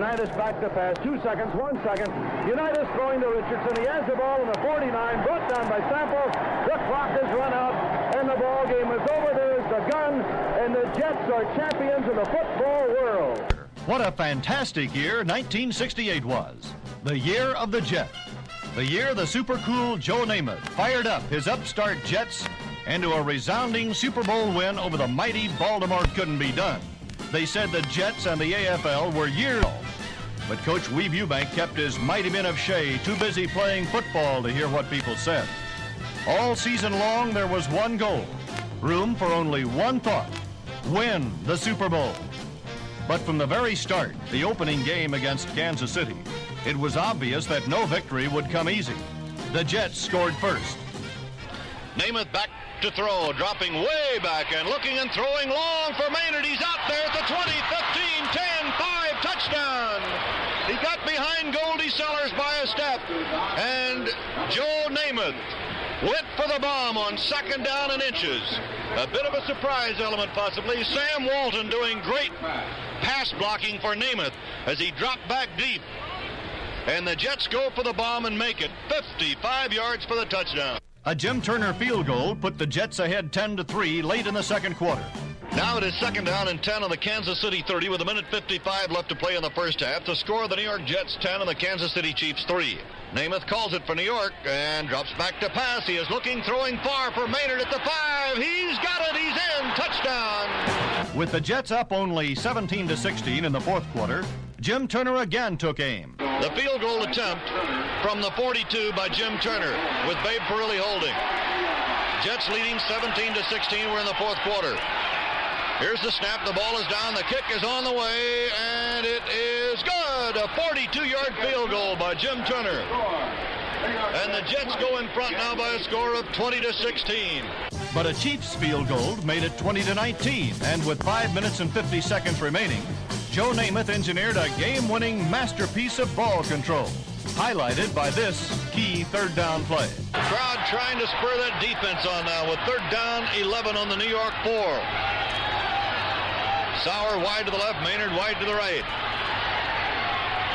Unitas back to pass. 2 seconds, 1 second. Unitas throwing to Richardson. He has the ball in the 49, brought down by Sample. The clock has run out, and the ball game is over. There's the gun, and the Jets are champions of the football world. What a fantastic year 1968 was. The year of the Jet. The year the super cool Joe Namath fired up his upstart Jets into a resounding Super Bowl win over the mighty Baltimore couldn't be done. They said the Jets and the AFL were years old. But Coach Weeb Eubank kept his mighty men of Shea too busy playing football to hear what people said. All season long, there was one goal. Room for only one thought: win the Super Bowl. But from the very start, the opening game against Kansas City, it was obvious that no victory would come easy. The Jets scored first. Namath back to throw, dropping way back and looking and throwing long for Maynard. He's out there at the 20, 15, 10, 5, touchdown. He got behind Goldie Sellers by a step, and Joe Namath went for the bomb on second down and inches. A bit of a surprise element possibly. Sam Walton doing great pass blocking for Namath as he dropped back deep. And the Jets go for the bomb and make it 55 yards for the touchdown. A Jim Turner field goal put the Jets ahead 10-3 late in the second quarter. Now it is second down and 10 on the Kansas City 30 with 1:55 left to play in the first half. The score of the New York Jets 10 and the Kansas City Chiefs 3. Namath calls it for New York and drops back to pass. He is looking, throwing far for Maynard at the 5. He's got it. He's in. Touchdown. With the Jets up only 17-16 in the fourth quarter, Jim Turner again took aim. The field goal attempt from the 42 by Jim Turner with Babe Parilli holding. Jets leading 17-16. We're in the fourth quarter. Here's the snap. The ball is down. The kick is on the way, and it is good. A 42-yard field goal by Jim Turner. And the Jets go in front now by a score of 20-16. But a Chiefs field goal made it 20-19, and with 5 minutes and 50 seconds remaining, Joe Namath engineered a game-winning masterpiece of ball control, highlighted by this key third down play. Crowd trying to spur that defense on now with third down 11 on the New York 4. Sauer wide to the left, Maynard wide to the right.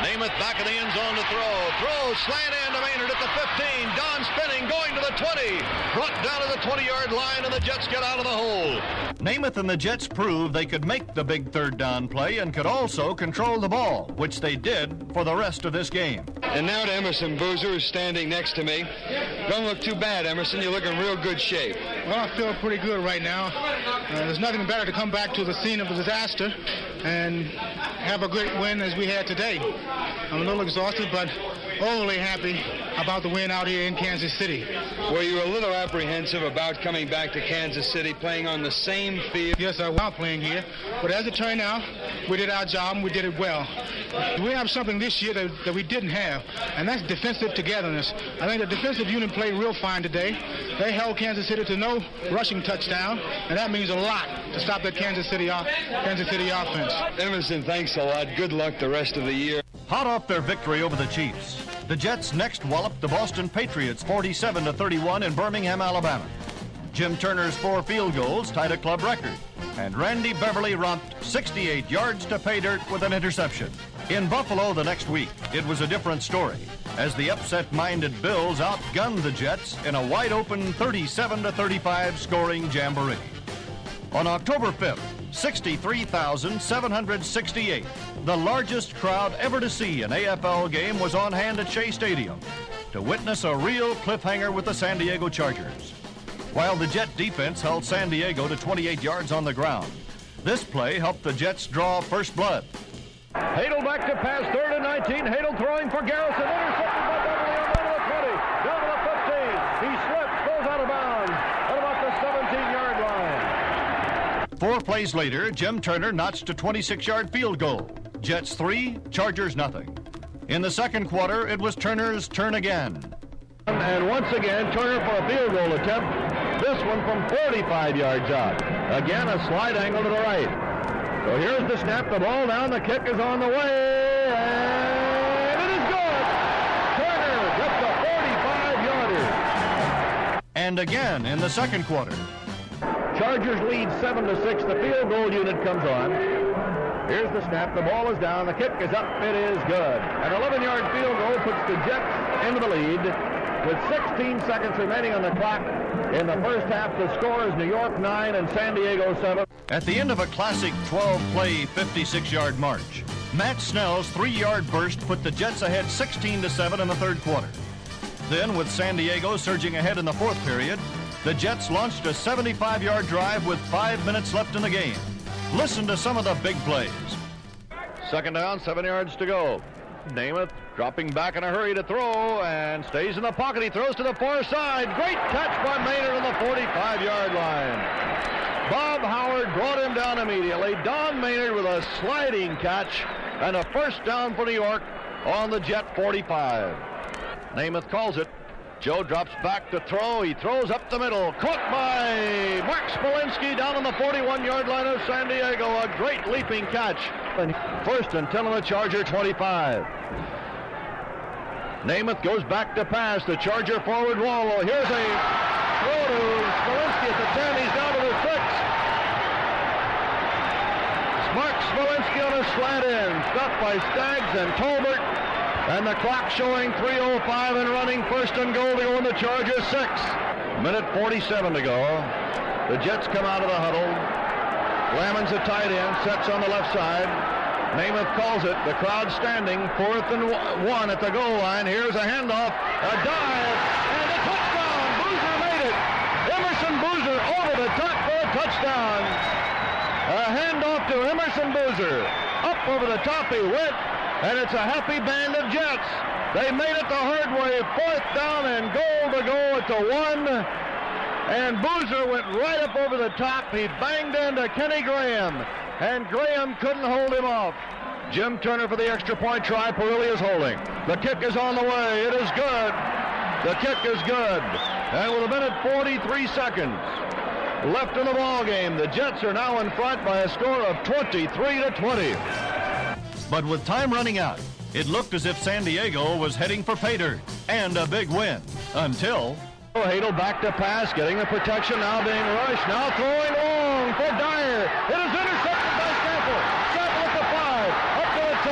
Namath back in the end zone to throw. Throw, slant in to Maynard at the 15. Don spinning, going to the 20. Brought down to the 20-yard line, and the Jets get out of the hole. Namath and the Jets proved they could make the big third down play and could also control the ball, which they did for the rest of this game. And now to Emerson Boozer, who's standing next to me. Don't look too bad, Emerson. You're looking real good shape. Well, I feel pretty good right now. There's nothing better to come back to the scene of the disaster and have a great win as we had today. I'm a little exhausted, but overly happy about the win out here in Kansas City. Were you a little apprehensive about coming back to Kansas City, playing on the same field? Yes, I was playing here, but as it turned out, we did our job and we did it well. We have something this year that we didn't have, and that's defensive togetherness. I think the defensive unit played real fine today. They held Kansas City to no rushing touchdown, and that means a lot to stop that Kansas City offense. Emerson, thanks a lot. Good luck the rest of the year. Hot off their victory over the Chiefs, the Jets next walloped the Boston Patriots 47-31 in Birmingham, Alabama. Jim Turner's 4 field goals tied a club record, and Randy Beverly romped 68 yards to pay dirt with an interception. In Buffalo the next week, it was a different story, as the upset-minded Bills outgunned the Jets in a wide-open 37-35 scoring jamboree. On October 5th, 63,768, the largest crowd ever to see an AFL game, was on hand at Shea Stadium to witness a real cliffhanger with the San Diego Chargers. While the Jet defense held San Diego to 28 yards on the ground, this play helped the Jets draw first blood. Hadel back to pass, 3rd and 19. Hadel throwing for Garrison, intercepted by Beverly on down to the 20, down to the 15. He slips, goes out of bounds at about the 17-yard line. 4 plays later, Jim Turner notched a 26-yard field goal. Jets 3, Chargers nothing. In the second quarter, it was Turner's turn again. And once again, Turner for a field goal attempt. This one from 45 yards out. Again, a slide angle to the right. So here's the snap, the ball down, the kick is on the way, and it is good! Turner gets a 45-yarder. And again in the second quarter. Chargers lead 7-6. The field goal unit comes on. Here's the snap. The ball is down. The kick is up. It is good. An 11-yard field goal puts the Jets into the lead with 16 seconds remaining on the clock. In the first half, the score is New York 9 and San Diego 7. At the end of a classic 12-play, 56-yard march, Matt Snell's 3-yard burst put the Jets ahead 16-7 in the third quarter. Then, with San Diego surging ahead in the fourth period, the Jets launched a 75-yard drive with 5 minutes left in the game. Listen to some of the big plays. Second down, 7 yards to go. Namath dropping back in a hurry to throw and stays in the pocket. He throws to the far side. Great catch by Maynard on the 45-yard line. Bob Howard brought him down immediately. Don Maynard with a sliding catch and a first down for New York on the Jet 45. Namath calls it. Joe drops back to throw. He throws up the middle. Caught by Mark Smolinski down on the 41-yard line of San Diego. A great leaping catch. First and 10 on the Charger 25. Namath goes back to pass. The Charger forward wall. Here's a throw to Smolinski at the 10. He's down to the 6. Mark Smolinski on a slant in. Stopped by Staggs and Tolbert. And the clock showing 3:05 and running. First and goal to go in the Chargers 6. Minute 47 to go. The Jets come out of the huddle. Lamon's a tight end, sets on the left side. Namath calls it. The crowd standing. 4th and 1 at the goal line. Here's a handoff, a dive, and a touchdown. Boozer made it. Emerson Boozer over the top for a touchdown. A handoff to Emerson Boozer. Up over the top he went. And it's a happy band of Jets. They made it the hard way. 4th down and goal to go at the 1. And Boozer went right up over the top. He banged into Kenny Graham. And Graham couldn't hold him off. Jim Turner for the extra point try. Perilli is holding. The kick is on the way. It is good. The kick is good. And with a minute 43 seconds left in the ball game, the Jets are now in front by a score of 23-20. But with time running out, it looked as if San Diego was heading for pay dirt and a big win until... Hadel back to pass, getting the protection, now being rushed, now throwing long for Dyer. It is intercepted by Sample. Sample at the 5, up to the 10,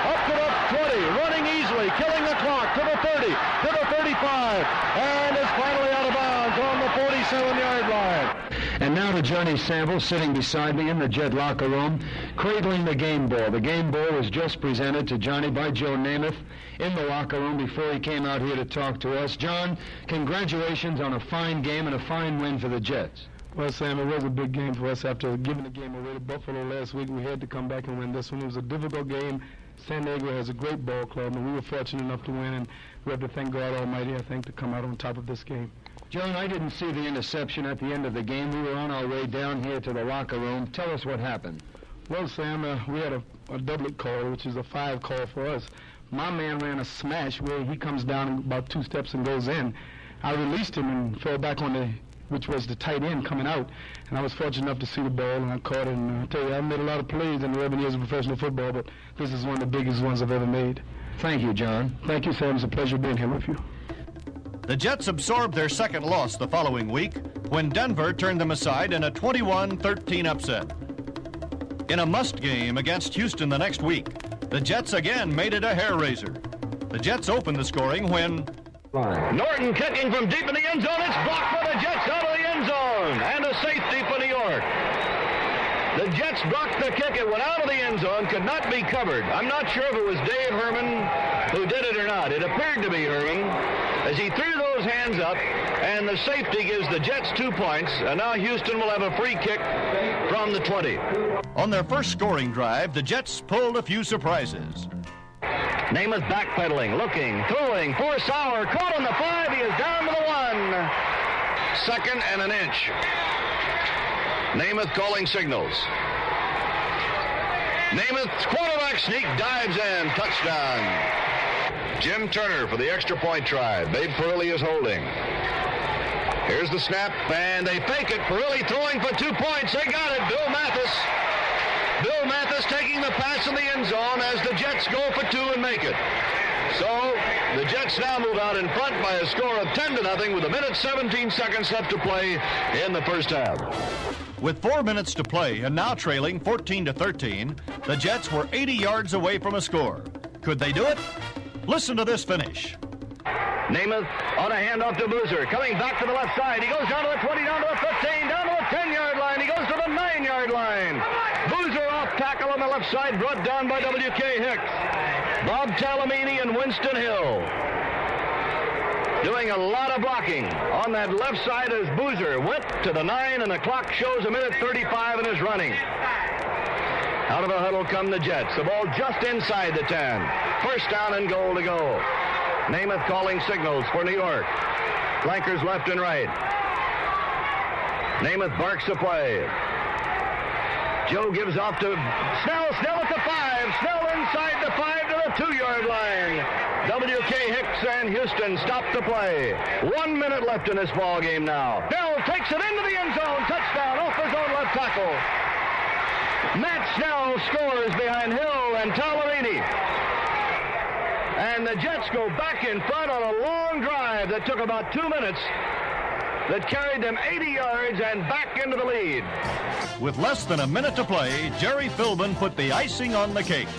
up to the 20, running easily, killing the clock to the 30, to the 35, and is finally out of bounds on the 47-yard line. And now to Johnny Sample sitting beside me in the Jet locker room, cradling the game ball. The game ball was just presented to Johnny by Joe Namath in the locker room before he came out here to talk to us. John, congratulations on a fine game and a fine win for the Jets. Well, Sam, it was a big game for us. After giving the game away to Buffalo last week, we had to come back and win this one. It was a difficult game. San Diego has a great ball club, and we were fortunate enough to win, and we have to thank God Almighty, I think, to come out on top of this game. John, I didn't see the interception at the end of the game. We were on our way down here to the locker room. Tell us what happened. Well, Sam, we had a doublet call, which is a 5 call for us. My man ran a smash where he comes down about 2 steps and goes in. I released him and fell back on which was the tight end coming out. And I was fortunate enough to see the ball, and I caught it. And I tell you, I've made a lot of plays in the 11 years of professional football, but this is one of the biggest ones I've ever made. Thank you, John. Thank you, Sam. It's a pleasure being here with you. The Jets absorbed their second loss the following week when Denver turned them aside in a 21-13 upset. In a must game against Houston the next week, the Jets again made it a hair-raiser. The Jets opened the scoring when... Norton kicking from deep in the end zone. It's blocked by the Jets out of the end zone. And a safety for New York. The Jets blocked the kick. It went out of the end zone, could not be covered. I'm not sure if it was Dave Harmon who did it or not. It appeared to be Harmon as he threw those hands up, and the safety gives the Jets 2 points, and now Houston will have a free kick from the 20. On their first scoring drive, the Jets pulled a few surprises. Namath backpedaling, looking, throwing for Sauer, caught on the 5, he is down to the 1. 2nd and an inch. Namath calling signals. Namath's quarterback sneak dives in, touchdown. Jim Turner for the extra point try. Babe Perilli is holding. Here's the snap, and they fake it. Perilli throwing for 2 points. They got it. Bill Mathis Bill Mathis taking the pass in the end zone as the Jets go for 2 and make it. So the Jets now move out in front by a score of 10-0 with 1:17 left to play in the first half. With 4 minutes to play and now trailing 14-13, the Jets were 80 yards away from a score. Could they do it? Listen to this finish. Namath on a handoff to Boozer, coming back to the left side. He goes down to the 20, down to the 15, down to the 10-yard line. He goes to the 9-yard line. Boozer off tackle on the left side, brought down by W.K. Hicks. Bob Talamini and Winston Hill doing a lot of blocking on that left side as Boozer went to the 9, and the clock shows 1:35 and is running. Out of the huddle come the Jets. The ball just inside the 10. First down and goal to go. Namath calling signals for New York. Flankers left and right. Namath barks a play. Joe gives off to Snell. Snell at the 5. Snell inside the 5 to the 2-yard line. W.K. Hicks and Houston stop the play. 1 minute left in this ball game now. Snell takes it into the end zone. Touchdown off his own left tackle. Matt Snell scores behind Hill and Talamini. And the Jets go back in front on a long drive that took about 2 minutes that carried them 80 yards and back into the lead. With less than a minute to play, Jerry Philbin put the icing on the cake.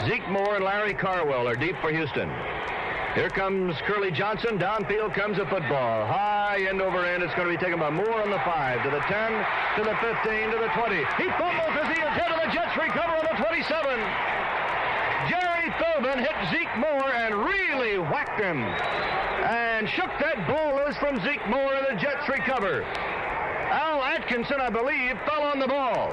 Zeke Moore and Larry Carwell are deep for Houston. Here comes Curly Johnson. Downfield comes a football. High end over end. It's going to be taken by Moore on the 5, to the 10, to the 15, to the 20. He fumbles as he is hit, and the Jets recover on the 27. Jerry Philbin hit Zeke Moore and really whacked him and shook that ball loose from Zeke Moore, and the Jets recover. Al Atkinson, I believe, fell on the ball.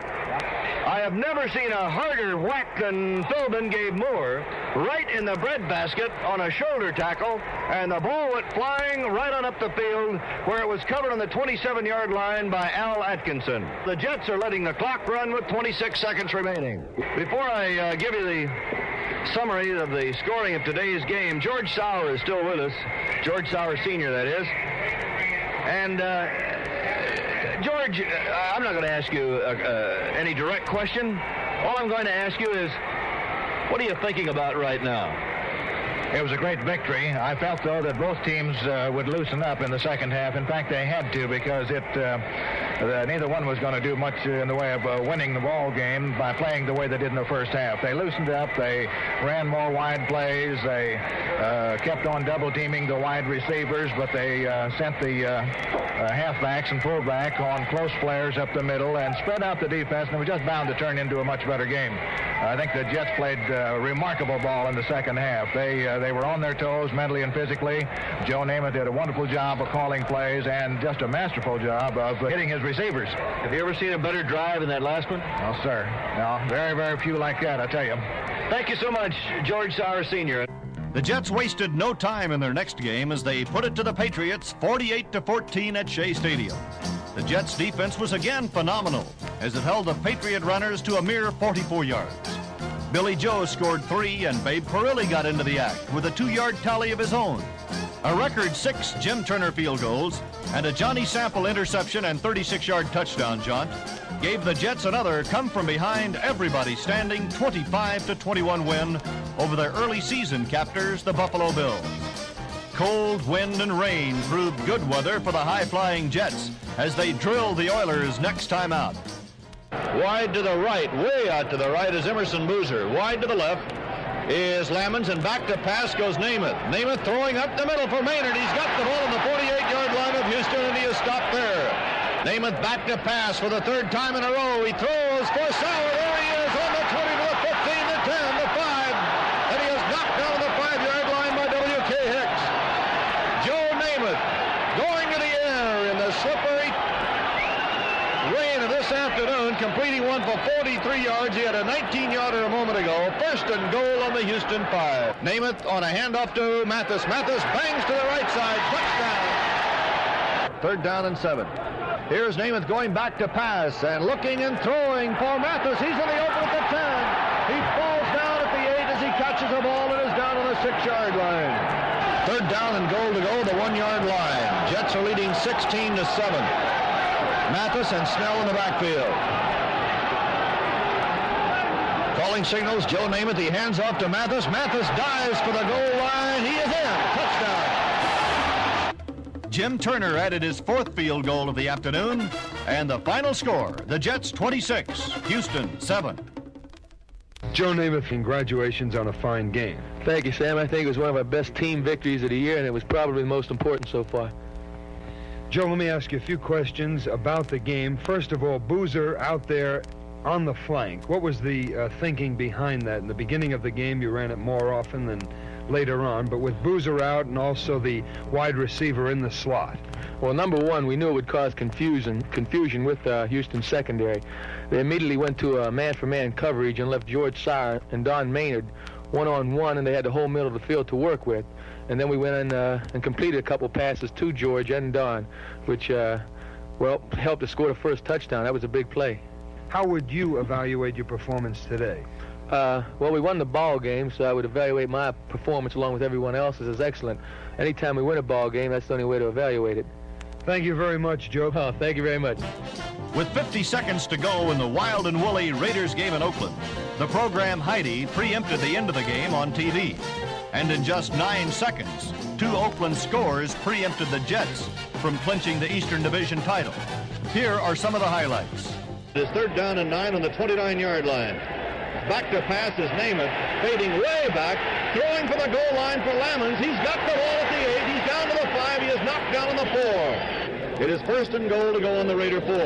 I have never seen a harder whack than Philbin gave Moore, right in the breadbasket on a shoulder tackle, and the ball went flying right on up the field where it was covered on the 27-yard line by Al Atkinson. The Jets are letting the clock run with 26 seconds remaining. Before I give you the summary of the scoring of today's game, George Sauer is still with us. George Sauer Sr., that is. And George, I'm not going to ask you any direct question. All I'm going to ask you is, what are you thinking about right now? It was a great victory. I felt, though, that both teams would loosen up in the second half. In fact, they had to, because neither one was going to do much in the way of winning the ball game by playing the way they did in the first half. They loosened up. They ran more wide plays. They kept on double-teaming the wide receivers, but they sent the halfbacks and fullback on close flares up the middle and spread out the defense, and it was just bound to turn into a much better game. I think the Jets played remarkable ball in the second half. They were on their toes mentally and physically. Joe Namath did a wonderful job of calling plays and just a masterful job of hitting his receivers. Have you ever seen a better drive than that last one? No, sir. No, very, very few like that, I tell you. Thank you so much, George Sauer Sr. The Jets wasted no time in their next game as they put it to the Patriots 48-14 at Shea Stadium. The Jets' defense was again phenomenal as it held the Patriot runners to a mere 44 yards. Billy Joe scored 3, and Babe Parilli got into the act with a 2-yard tally of his own. A record 6 Jim Turner field goals and a Johnny Sample interception and 36-yard touchdown jaunt gave the Jets another come-from-behind, everybody-standing 25-21 win over their early season captors, the Buffalo Bills. Cold wind and rain proved good weather for the high-flying Jets as they drilled the Oilers next time out. Wide to the right, way out to the right is Emerson Boozer. Wide to the left is Lammons, and back to pass goes Namath. Namath throwing up the middle for Maynard. He's got the ball on the 48-yard line of Houston, and he is stopped there. Namath back to pass for the 3rd time in a row. He throws for Sauer. There he is on the 20 to the 15, the 10, the 5, and he is knocked down on the 5-yard line by W.K. Hicks. Joe Namath going to the air in the slippery rain of this afternoon, completing one for 43 yards. He had a 19-yarder a moment ago. 1st and goal on the Houston 5. Namath on a handoff to Mathis. Mathis bangs to the right side. Touchdown. 3rd down and 7. Here's Namath going back to pass and looking and throwing for Mathis. He's in the open at the 10. He falls down at the 8 as he catches the ball and is down on the 6-yard line. 3rd down and goal to go, the 1-yard line. Jets are leading 16-7. Mathis and Snell in the backfield. Calling signals, Joe Namath. He hands off to Mathis. Mathis dives for the goal line. He is in. Touchdown. Jim Turner added his 4th field goal of the afternoon. And the final score, the Jets 26, Houston 7. Joe Namath, congratulations on a fine game. Thank you, Sam. I think it was one of our best team victories of the year, and it was probably the most important so far. Joe, let me ask you a few questions about the game. First of all, Boozer out there on the flank. What was the thinking behind that? In the beginning of the game, you ran it more often than later on, but with Boozer out and also the wide receiver in the slot. Well, number one, we knew it would cause confusion with Houston's secondary. They immediately went to a man-for-man coverage and left George Sire and Don Maynard one-on-one, and they had the whole middle of the field to work with. And then we went in and completed a couple passes to George and Don, which, well, helped us score the first touchdown. That was a big play. How would you evaluate your performance today? Well, we won the ball game, so I would evaluate my performance along with everyone else's as excellent. Anytime we win a ball game, that's the only way to evaluate it. Thank you very much, Joe. Oh, thank you very much. With 50 seconds to go in the wild and woolly Raiders game in Oakland, the program Heidi preempted the end of the game on TV. And in just 9 seconds, 2 Oakland scores preempted the Jets from clinching the Eastern Division title. Here are some of the highlights. It is 3rd down and 9 on the 29-yard line. Back to pass is Namath, fading way back, throwing for the goal line for Lamons. He's got the ball at the 8. He's down to the 5. He is knocked down on the 4. It is 1st and goal to go on the Raider 4.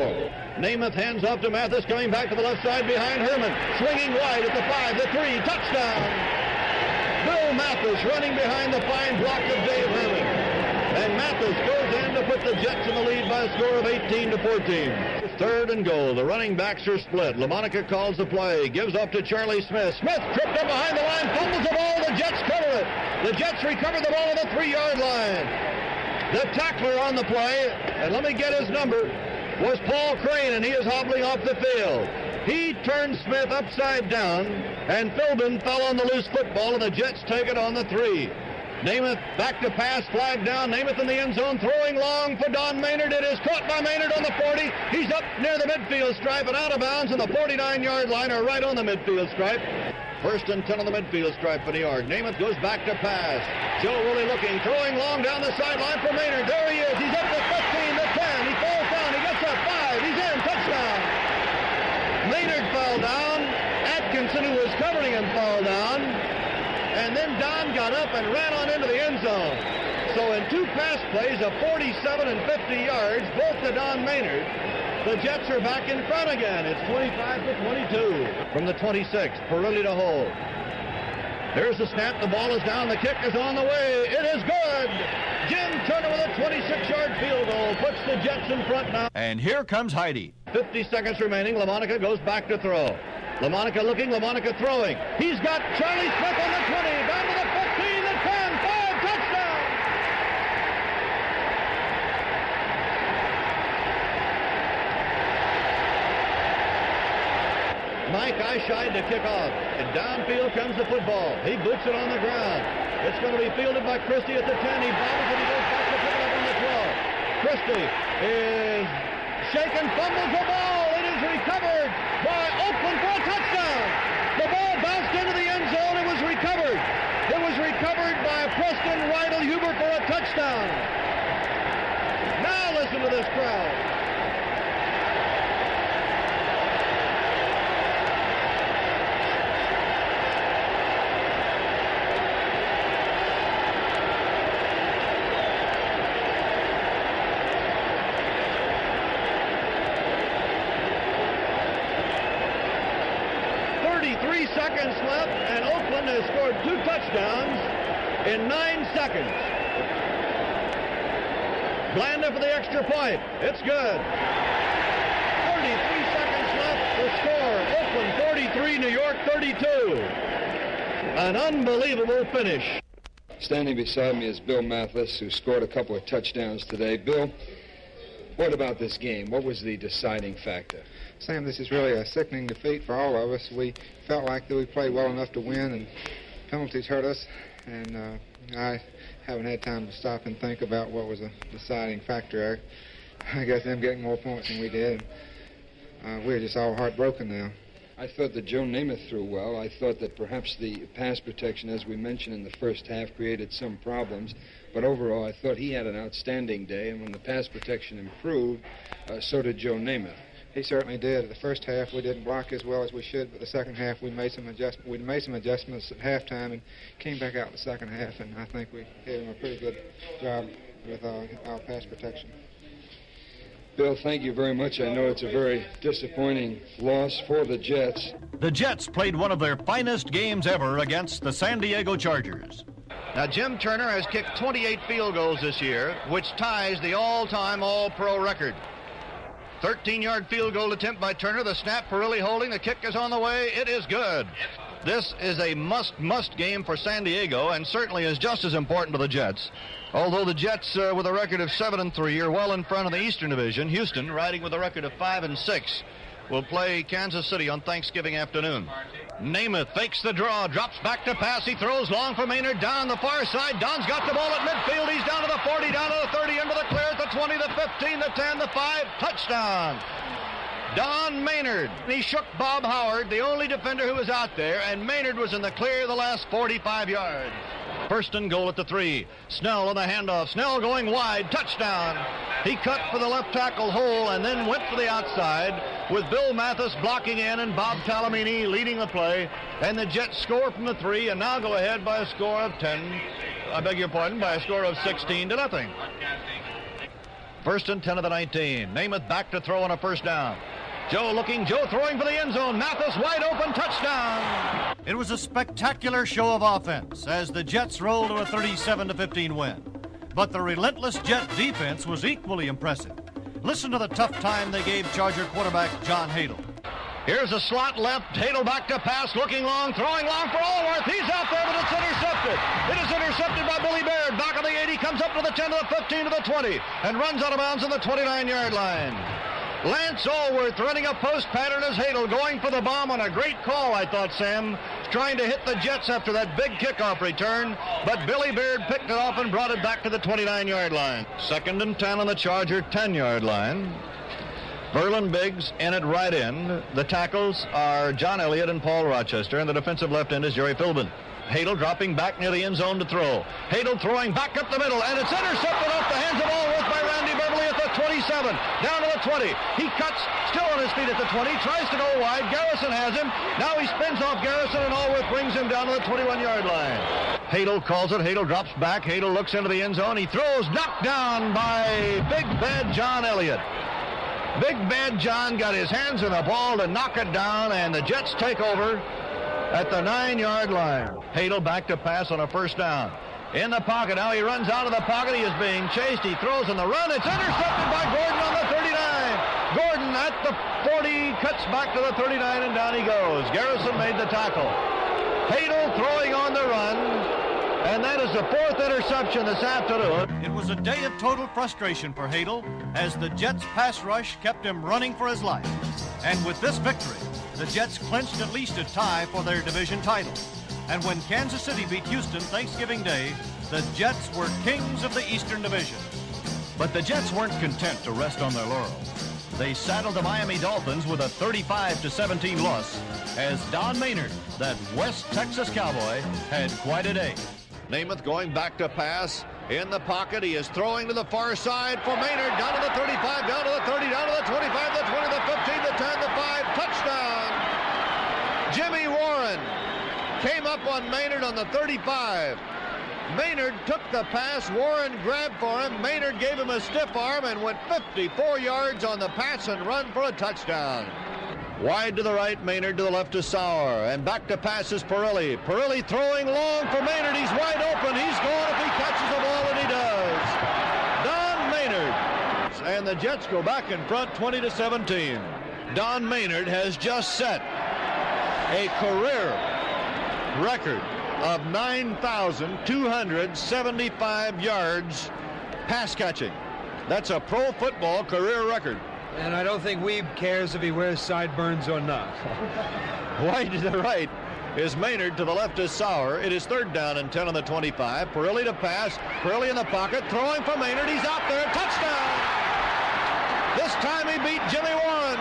Namath hands off to Mathis, coming back to the left side behind Harmon, swinging wide at the 5, the 3, touchdown. Bill Mathis running behind the fine block of Dave Harmon. And Mathis goes in to put the Jets in the lead by a score of 18-14. 3rd and goal. The running backs are split. LaMonica calls the play, gives up to Charlie Smith. Smith tripped up behind the line, fumbles the ball. The Jets cover it. The Jets recover the ball at the 3-yard line. The tackler on the play, and let me get his number, was Paul Crane, and he is hobbling off the field. He turned Smith upside down, and Philbin fell on the loose football, and the Jets take it on the 3. Namath back to pass, flag down. Namath in the end zone, throwing long for Don Maynard. It is caught by Maynard on the 40. He's up near the midfield stripe and out of bounds on the 49-yard line, or right on the midfield stripe. 1st and 10 on the midfield stripe for New York. Namath goes back to pass. Joe Woolley looking, throwing long down the sideline for Maynard. There he is. He's up to 15, to 10. He falls down. He gets up 5. He's in. Touchdown. Maynard fell down. Atkinson, who was covering him, fell down. And then Don got up and ran on into the end zone. So in 2 pass plays of 47 and 50 yards, both to Don Maynard, the Jets are back in front again. It's 25-22 from the 26. Perilli to hold. There's the snap. The ball is down. The kick is on the way. It is good. Jim Turner with a 26-yard field goal puts the Jets in front now. And here comes Heidi. 50 seconds remaining. LaMonica goes back to throw. LaMonica looking, LaMonica throwing. He's got Charlie Smith on the 20, down to the 15, the 10, 5, touchdown! Mike Eyeshide to kick off, and downfield comes the football. He boots it on the ground. It's going to be fielded by Christie at the 10. He bobbles and he goes back to pick it up on the 12. Christie is shaken, fumbles the ball. It is recovered by Oakland for a touchdown. The ball bounced into the end zone. It was recovered. It was recovered by Preston Rydell Huber for a touchdown. Now listen to this crowd. Seconds left, and Oakland has scored 2 touchdowns in 9 seconds. Blanda for the extra point. It's good. 33 seconds left to score. Oakland 43, New York 32. An unbelievable finish. Standing beside me is Bill Mathis, who scored a couple of touchdowns today. Bill, what about this game? What was the deciding factor? Sam, this is really a sickening defeat for all of us. We felt like that we played well enough to win, and penalties hurt us. And I haven't had time to stop and think about what was a deciding factor. I guess them getting more points than we did. We're just all heartbroken now. I thought that Joe Namath threw well. I thought that perhaps the pass protection, as we mentioned in the first half, created some problems. But overall, I thought he had an outstanding day, and when the pass protection improved, so did Joe Namath. He certainly did. The first half we didn't block as well as we should, but the second half we made some adjustments at halftime and came back out in the second half, and I think we gave him a pretty good job with our pass protection. Bill, thank you very much. I know it's a very disappointing loss for the Jets. The Jets played one of their finest games ever against the San Diego Chargers. Now, Jim Turner has kicked 28 field goals this year, which ties the all-time All-Pro record. 13-yard field goal attempt by Turner. The snap, Perilli holding. The kick is on the way. It is good. This is a must game for San Diego, and certainly is just as important to the Jets. Although the Jets, with a record of 7-3, are well in front of the Eastern Division. Houston, riding with a record of 5-6, will play Kansas City on Thanksgiving afternoon. Namath fakes the draw, drops back to pass. He throws long for Maynard down the far side. Don's got the ball at midfield. He's down to the 40, down to the 30, into the clear at the 20, the 15, the 10, the 5. Touchdown. Don Maynard. He shook Bob Howard, the only defender who was out there, and Maynard was in the clear the last 45 yards. First and goal at the 3. Snell on the handoff. Snell going wide. Touchdown. He cut for the left tackle hole and then went for the outside with Bill Mathis blocking in and Bob Talamini leading the play. And the Jets score from the 3 and now go ahead by a score of 10. I beg your pardon, by a score of 16-0. First and 10 of the 19. Namath back to throw on a first down. Joe throwing for the end zone. Mathis wide open, touchdown. It was a spectacular show of offense as the Jets rolled to a 37-15 win. But the relentless Jet defense was equally impressive. Listen to the tough time they gave Charger quarterback John Hadle. Here's a slot left. Hadle back to pass, looking long, throwing long for Allworth. He's out there, but it's intercepted. It is intercepted by Billy Baird. Back on the 80, comes up to the 10, to the 15, to the 20, and runs out of bounds on the 29-yard line. Lance Allworth running a post pattern as Hadle, going for the bomb on a great call, I thought, Sam. Trying to hit the Jets after that big kickoff return, but Billy Baird picked it off and brought it back to the 29-yard line. Second and 10 on the Charger 10-yard line. Verlin Biggs in at right end. The tackles are John Elliott and Paul Rochester, and the defensive left end is Jerry Philbin. Hadle dropping back near the end zone to throw. Hadle throwing back up the middle, and it's intercepted off the hands of Allworth by Randy Beverly at the 27. Down to the 20. He cuts, still on his feet at the 20, tries to go wide. Garrison has him. Now he spins off Garrison, and Allworth brings him down to the 21-yard line. Hadle calls it. Hadle drops back. Hadle looks into the end zone. He throws, knocked down by Big Bad John Elliott. Big Bad John got his hands on the ball to knock it down, and the Jets take over at the 9-yard line. Hadle back to pass on a first down. In the pocket. Now he runs out of the pocket. He is being chased. He throws in the run. It's intercepted by Gordon on the 39. Gordon at the 40, cuts back to the 39, and down he goes. Garrison made the tackle. Hadle throwing on the run, and that is the 4th interception this afternoon. It was a day of total frustration for Hadle as the Jets' pass rush kept him running for his life. And with this victory, the Jets clinched at least a tie for their division title. And when Kansas City beat Houston Thanksgiving Day, the Jets were kings of the Eastern Division. But the Jets weren't content to rest on their laurels. They saddled the Miami Dolphins with a 35-17 loss as Don Maynard, that West Texas Cowboy, had quite a day. Namath going back to pass. In the pocket, he is throwing to the far side for Maynard. Down to the 35, down to the 30, down to the 25, the 20, the 15, the 10, the 5. Touchdown! Jimmy Warren came up on Maynard on the 35. Maynard took the pass. Warren grabbed for him. Maynard gave him a stiff arm and went 54 yards on the pass and run for a touchdown. Wide to the right, Maynard to the left to Sauer. And back to pass is Perilli. Perilli throwing long for Maynard. He's wide open. He's gone if he catches the ball, and he does. Don Maynard. And the Jets go back in front 20-17. Don Maynard has just set a career record of 9,275 yards pass catching. That's a pro football career record. And I don't think Weeb cares if he wears sideburns or not. Wide to the right is Maynard. To the left is Sauer. It is 3rd down and 10 on the 25. Perilli to pass. Perilli in the pocket. Throwing for Maynard. He's out there. Touchdown! This time he beat Jimmy Warren.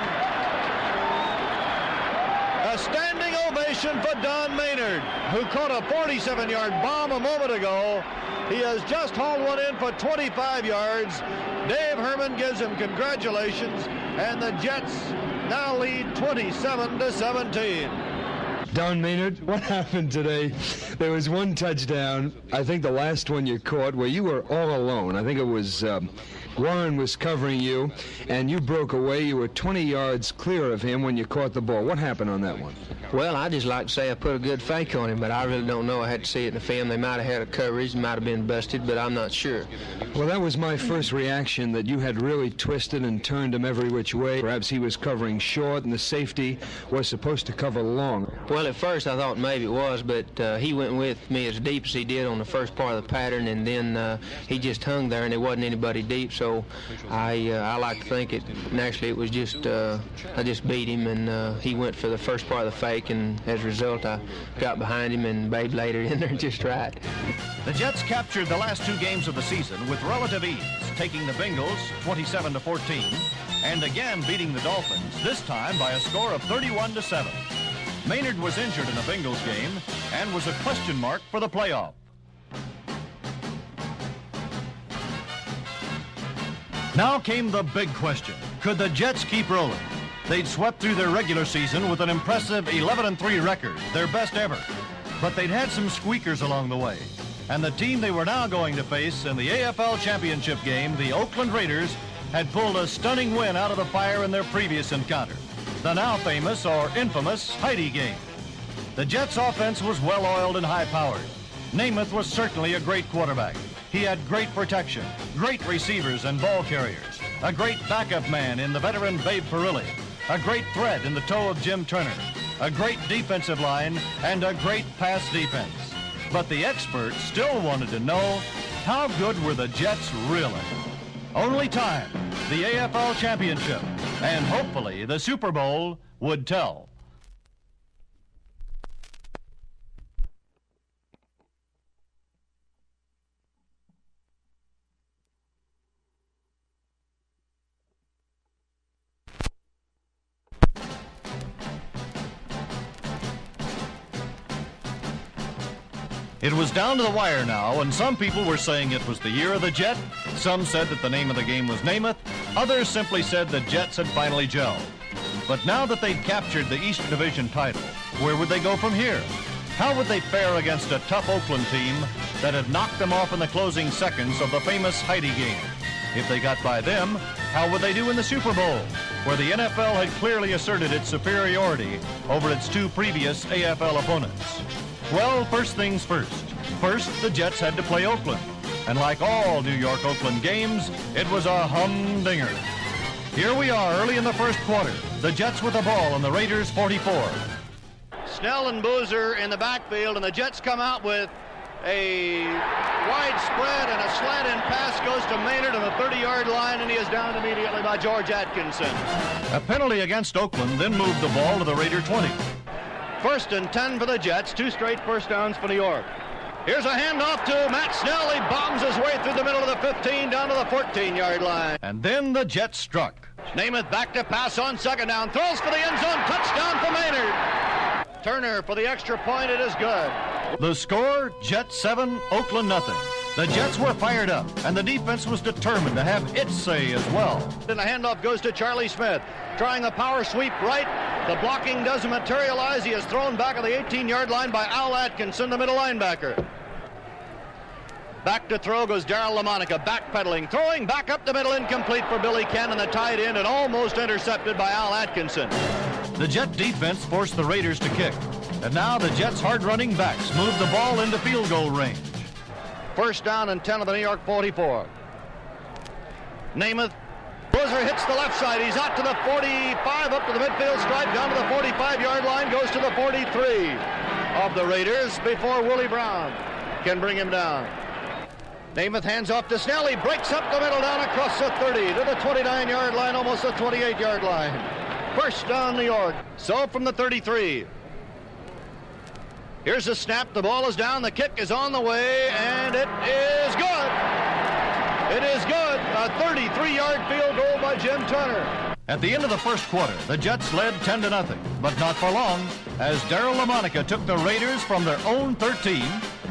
A celebration for Don Maynard, who caught a 47-yard bomb a moment ago. He has just hauled one in for 25 yards. Dave Harmon gives him congratulations, and the Jets now lead 27-17. Don Maynard, what happened today? There was one touchdown, I think the last one you caught, where you were all alone. I think it was Warren was covering you, and you broke away. You were 20 yards clear of him when you caught the ball. What happened on that one? Well, I just like to say I put a good fake on him, but I really don't know. I had to see it in the film. They might have had a coverage, might have been busted, but I'm not sure. Well, that was my first reaction, that you had really twisted and turned him every which way. Perhaps he was covering short, and the safety was supposed to cover long. Well, at first I thought maybe it was, but he went with me as deep as he did on the first part of the pattern, and then he just hung there, and there wasn't anybody deep, so I like to think it, and actually it was just, I just beat him, and he went for the first part of the fake, and as a result I got behind him, and Babe laid it in there just right. The Jets captured the last two games of the season with relative ease, taking the Bengals 27-14, and again beating the Dolphins, this time by a score of 31-7. Maynard was injured in the Bengals game and was a question mark for the playoff. Now came the big question. Could the Jets keep rolling? They'd swept through their regular season with an impressive 11-3 record, their best ever. But they'd had some squeakers along the way. And the team they were now going to face in the AFL Championship game, the Oakland Raiders, had pulled a stunning win out of the fire in their previous encounter. The now famous or infamous Heidi game. The Jets' offense was well-oiled and high-powered. Namath was certainly a great quarterback. He had great protection, great receivers and ball carriers, a great backup man in the veteran Babe Perilli, a great threat in the toe of Jim Turner, a great defensive line, and a great pass defense. But the experts still wanted to know, how good were the Jets really? Only time, the AFL Championship, and hopefully the Super Bowl would tell. It was down to the wire now, and some people were saying it was the year of the Jet. Some said that the name of the game was Namath. Others simply said the Jets had finally gelled. But now that they'd captured the Eastern Division title, where would they go from here? How would they fare against a tough Oakland team that had knocked them off in the closing seconds of the famous Heidi game? If they got by them, how would they do in the Super Bowl, where the NFL had clearly asserted its superiority over its two previous AFL opponents? Well, first things first. First, the Jets had to play Oakland. And like all New York-Oakland games, it was a humdinger. Here we are early in the first quarter. The Jets with the ball on the Raiders' 44. Snell and Boozer in the backfield, and the Jets come out with a wide spread, and a slant-in pass goes to Maynard on the 30-yard line, and he is down immediately by George Atkinson. A penalty against Oakland then moved the ball to the Raider 20. 1st and 10 for the Jets, 2 straight first downs for New York. Here's a handoff to Matt Snell. He bombs his way through the middle of the 15 down to the 14-yard line. And then the Jets struck. Namath back to pass on 2nd down. Throws for the end zone. Touchdown for Maynard. Turner for the extra point. It is good. The score, Jets 7, Oakland nothing. The Jets were fired up, and the defense was determined to have its say as well. Then the handoff goes to Charlie Smith. Trying a power sweep right. The blocking doesn't materialize. He is thrown back at the 18-yard line by Al Atkinson, the middle linebacker. Back to throw goes Darryl LaMonica, backpedaling, throwing back up the middle, incomplete for Billy Cannon, the tight end, and almost intercepted by Al Atkinson. The Jet defense forced the Raiders to kick, and now the Jets' hard-running backs moved the ball into field goal range. 1st down and 10 of the New York 44. Namath. Boozer hits the left side. He's out to the 45, up to the midfield stripe, down to the 45-yard line, goes to the 43 of the Raiders before Willie Brown can bring him down. Namath hands off to Snell. He breaks up the middle down across the 30 to the 29-yard line, almost the 28-yard line. 1st down, New York. So from the 33. Here's the snap. The ball is down. The kick is on the way, and it is good. It is good. A 33-yard field goal by Jim Turner. At the end of the first quarter, the Jets led 10-0, but not for long, as Darryl LaMonica took the Raiders from their own 13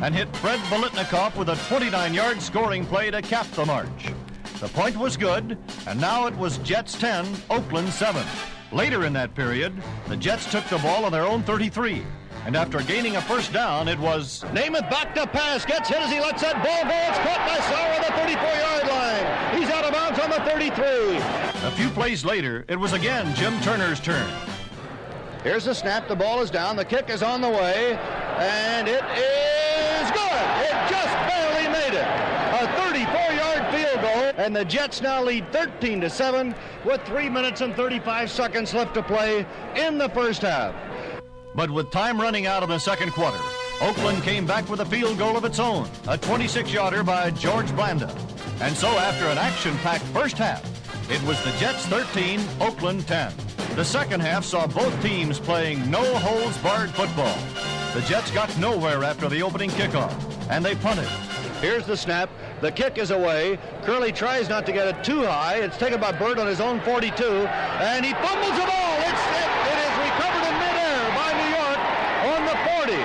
and hit Fred Bolitnikoff with a 29-yard scoring play to cap the march. The point was good, and now it was Jets 10, Oakland 7. Later in that period, the Jets took the ball on their own 33. And after gaining a first down, it was Namath back to pass, gets hit as he lets that ball go. It's caught by Sauer on the 34-yard line. He's out of bounds on the 33. A few plays later, it was again Jim Turner's turn. Here's the snap, the ball is down, the kick is on the way, and it is good. It just barely made it. A 34-yard field goal, and the Jets now lead 13-7 with 3 minutes and 35 seconds left to play in the first half. But with time running out in the second quarter, Oakland came back with a field goal of its own, a 26-yarder by George Blanda. And so after an action-packed first half, it was the Jets 13, Oakland 10. The second half saw both teams playing no-holds-barred football. The Jets got nowhere after the opening kickoff, and they punted. Here's the snap. The kick is away. Curley tries not to get it too high. It's taken by Bird on his own 42, and he fumbles the ball. It is recovered in midair by New York on the 40.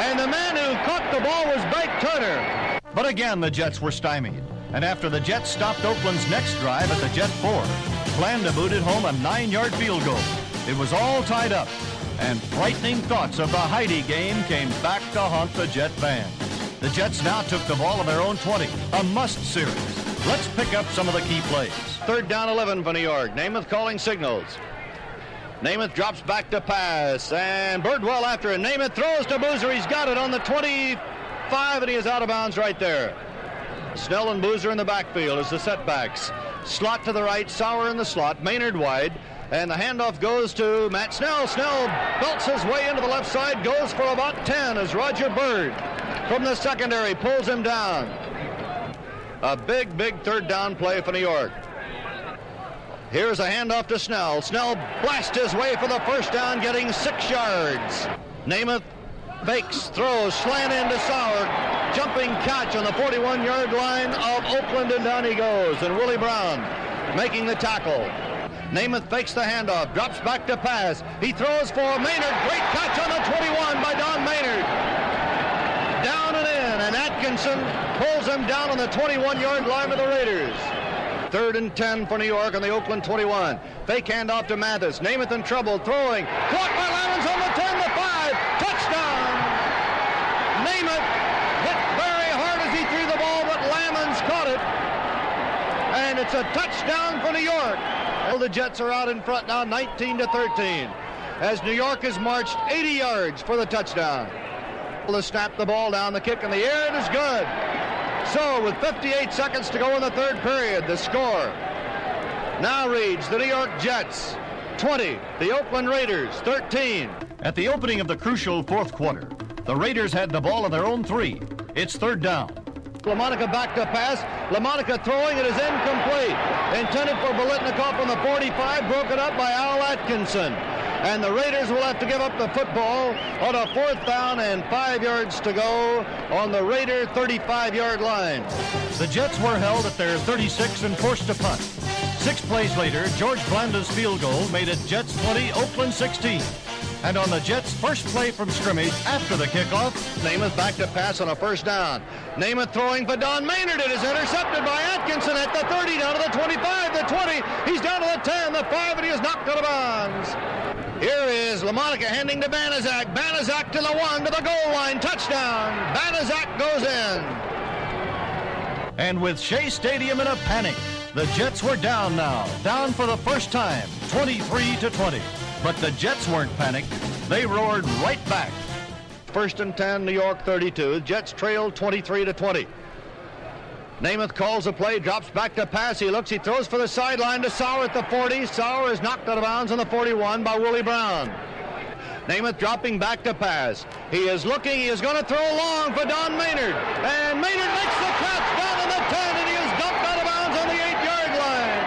And the man who caught the ball was Blake Turner. But again, the Jets were stymied. And after the Jets stopped Oakland's next drive at the Jet 4, Blanda booted home a 9-yard field goal. It was all tied up, and frightening thoughts of the Heidi game came back to haunt the Jet fans. The Jets now took the ball on their own 20, a must series. Let's pick up some of the key plays. Third down 11 for New York. Namath calling signals. Namath drops back to pass, and Birdwell after it. Namath throws to Boozer. He's got it on the 25, and he is out of bounds right there. Snell and Boozer in the backfield as the setbacks. Slot to the right, Sauer in the slot, Maynard wide, and the handoff goes to Matt Snell. Snell belts his way into the left side, goes for about 10 as Roger Bird from the secondary pulls him down. A big third down play for New York. Here's a handoff to Snell. Snell blasts his way for the first down, getting 6 yards. Namath fakes, throws, slant into Sauer. Jumping catch on the 41-yard line of Oakland, and down he goes. And Willie Brown making the tackle. Namath fakes the handoff, drops back to pass. He throws for Maynard. Great catch on the 21 by Don Maynard. Down and in, and Atkinson pulls him down on the 21-yard line of the Raiders. 3rd and 10 for New York on the Oakland 21. Fake handoff to Mathis. Namath in trouble, throwing. Caught by Lamons on the 10, the 5. Touchdown! Namath hit very hard as he threw the ball, but Lamons caught it. And it's a touchdown for New York. Well, the Jets are out in front now, 19-13. As New York has marched 80 yards for the touchdown. To snap the ball down, the kick in the air, it is good. So with 58 seconds to go in the third period, the score now reads the New York Jets 20, the Oakland Raiders 13. At the opening of the crucial fourth quarter, the Raiders had the ball on their own 3. It's third down. LaMonica back to pass. LaMonica throwing, it is incomplete. Intended for Bolitnikoff on the 45, broken up by Al Atkinson. And the Raiders will have to give up the football on a 4th down and 5 yards to go on the Raider 35-yard line. The Jets were held at their 36 and forced to punt. 6 plays later, George Blanda's field goal made it Jets 20, Oakland 16. And on the Jets' first play from scrimmage after the kickoff, Namath back to pass on a first down. Namath throwing for Don Maynard. It is intercepted by Atkinson at the 30, down to the 25, the 20. He's down to the 10, the 5, and he is knocked out of bounds. Here is LaMonica handing to Banaszak. Banaszak to the 1, to the goal line. Touchdown. Banaszak goes in. And with Shea Stadium in a panic, the Jets were down now. Down for the first time, 23-20. But the Jets weren't panicked. They roared right back. 1st and 10, New York 32. Jets trail 23-20. Namath calls the play, drops back to pass. He looks, he throws for the sideline to Sauer at the 40. Sauer is knocked out of bounds on the 41 by Willie Brown. Namath dropping back to pass. He is looking, he is going to throw long for Don Maynard. And Maynard makes the catch down on the 10, and he is dumped out of bounds on the 8-yard line.